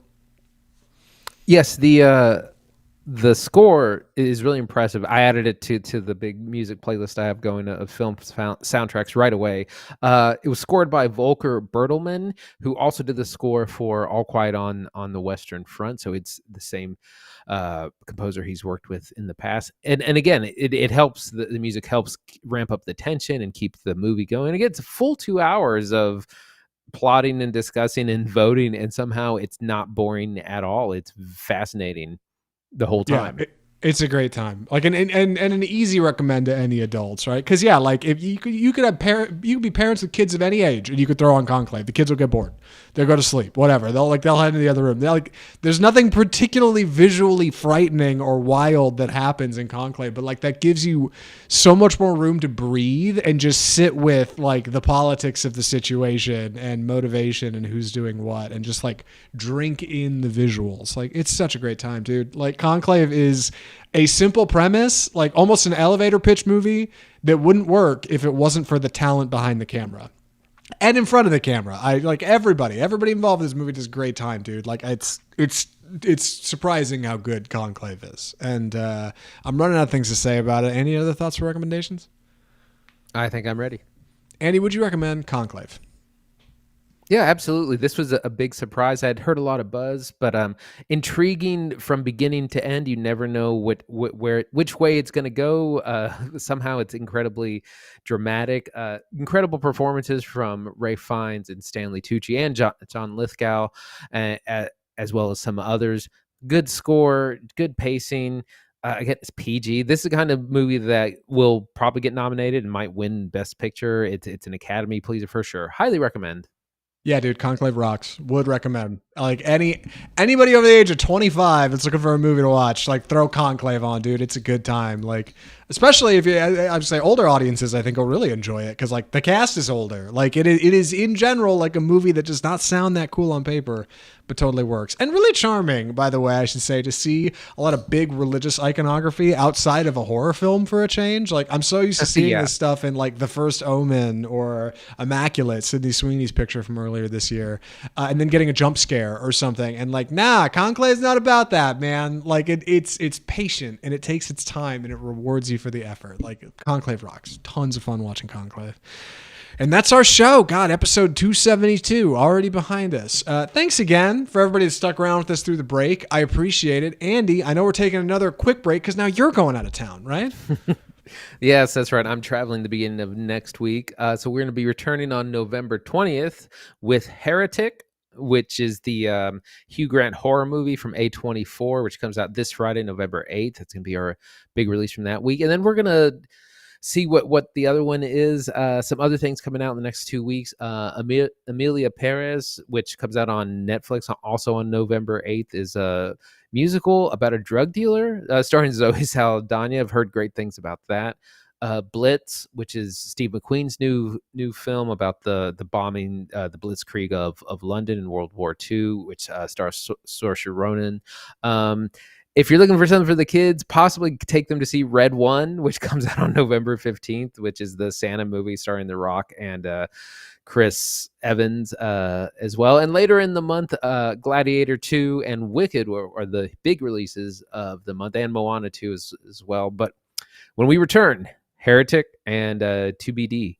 Yes, the score is really impressive. I added it to the big music playlist I have going of film soundtracks right away. It was scored by Volker Bertelmann, who also did the score for All Quiet on the Western Front. So it's the same composer he's worked with in the past. And again, it helps, the music helps ramp up the tension and keep the movie going. Again, it's a full 2 hours of plotting and discussing and voting, and somehow it's not boring at all. It's fascinating the whole time. Yeah, it's a great time. Like and an easy recommend to any adults, right? Because yeah, like if you could be parents with kids of any age, and you could throw on Conclave. The kids will get bored. They'll go to sleep. Whatever. They'll head into the other room. There's nothing particularly visually frightening or wild that happens in Conclave, but like that gives you so much more room to breathe and just sit with like the politics of the situation and motivation and who's doing what, and just like drink in the visuals. Like it's such a great time, dude. Like Conclave is a simple premise, like almost an elevator pitch movie that wouldn't work if it wasn't for the talent behind the camera and in front of the camera. I like everybody involved in this movie does a great time, dude. Like it's surprising how good Conclave is. And I'm running out of things to say about it. Any other thoughts or recommendations? I think I'm ready. Andy, would you recommend Conclave? Yeah, absolutely. This was a big surprise. I'd heard a lot of buzz, but intriguing from beginning to end. You never know which way it's going to go. Somehow it's incredibly dramatic. Incredible performances from Ralph Fiennes and Stanley Tucci and John Lithgow, as well as some others. Good score, good pacing. Again, it's PG. This is the kind of movie that will probably get nominated and might win Best Picture. It's an Academy pleaser for sure. Highly recommend. Yeah, dude, Conclave rocks. Would recommend. Like anybody over the age of 25 that's looking for a movie to watch, like throw Conclave on, dude. It's a good time. Like, especially if I would say older audiences, I think will really enjoy it because like the cast is older. Like it is in general like a movie that does not sound that cool on paper, but totally works. And really charming, by the way, I should say, to see a lot of big religious iconography outside of a horror film for a change. Like I'm so used to seeing this stuff in like The First Omen or Immaculate, Sydney Sweeney's picture from earlier this year, and then getting a jump scare or something. And like, nah, Conclave's not about that, man. Like it's patient and it takes its time and it rewards you for the effort. Like Conclave rocks. Tons of fun watching Conclave. And that's our show. God, episode 272 already behind us. Thanks again for everybody that stuck around with us through the break. I appreciate it. Andy, I know we're taking another quick break because now you're going out of town, right? Yes, that's right. I'm traveling the beginning of next week. So we're going to be returning on November 20th with Heretic, which is the Hugh Grant horror movie from A24, which comes out this Friday, November 8th. That's going to be our big release from that week. And then we're going to see what the other one is. Some other things coming out in the next 2 weeks. Emilia Perez, which comes out on Netflix also on November 8th, is a musical about a drug dealer starring Zoe Saldana. I've heard great things about that. Blitz, which is Steve McQueen's new film about the bombing, the Blitzkrieg of London in World War II, which stars Saoirse Ronan. If you're looking for something for the kids, possibly take them to see Red One, which comes out on November 15th, which is the Santa movie starring The Rock and Chris Evans as well. And later in the month, Gladiator 2 and Wicked are the big releases of the month, and Moana 2 as well. But when we return, Heretic and 2BD.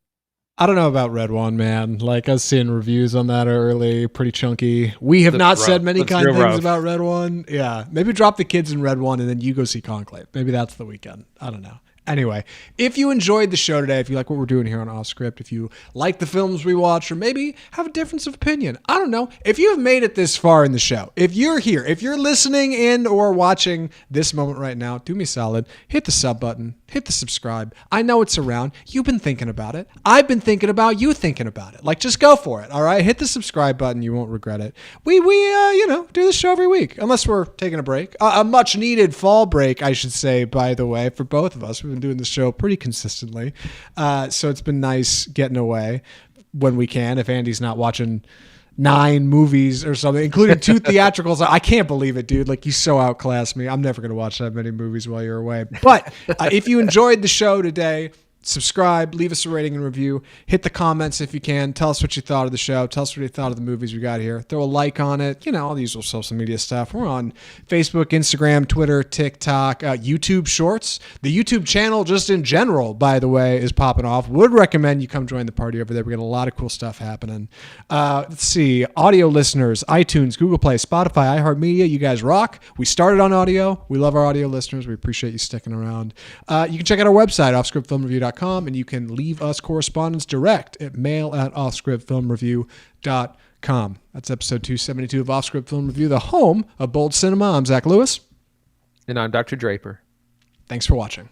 I don't know about Red One, man. Like I was seeing reviews on that early, pretty chunky. We have not said many kind things about Red One. Yeah, maybe drop the kids in Red One and then you go see Conclave. Maybe that's the weekend. I don't know. Anyway, if you enjoyed the show today, if you like what we're doing here on Off Script, if you like the films we watch, or maybe have a difference of opinion, I don't know. If you have made it this far in the show, if you're here, if you're listening and or watching this moment right now, do me a solid, hit the sub button, hit the subscribe. I know it's around. You've been thinking about it. I've been thinking about you thinking about it. Like, just go for it, all right? Hit the subscribe button. You won't regret it. We do this show every week, unless we're taking a break. A much-needed fall break, I should say, by the way, for both of us. We've been doing the show pretty consistently. So it's been nice getting away when we can, if Andy's not watching 9 movies or something, including 2 theatricals. I can't believe it, dude. Like, you so outclassed me. I'm never going to watch that many movies while you're away. But if you enjoyed the show today, subscribe, leave us a rating and review, hit the comments if you can, tell us what you thought of the show, tell us what you thought of the movies we got here, throw a like on it, all the usual social media stuff. We're on Facebook, Instagram, Twitter, TikTok, YouTube Shorts. The YouTube channel, just in general, by the way, is popping off. Would recommend you come join the party over there. We got a lot of cool stuff happening. Let's see, audio listeners, iTunes, Google Play, Spotify, iHeartMedia, you guys rock. We started on audio. We love our audio listeners. We appreciate you sticking around. You can check out our website, offscriptfilmreview.com. And you can leave us correspondence direct at mail@offscriptfilmreview.com. That's episode 272 of Offscript Film Review, the home of bold cinema. I'm Zach Lewis. And I'm Dr. Draper. Thanks for watching.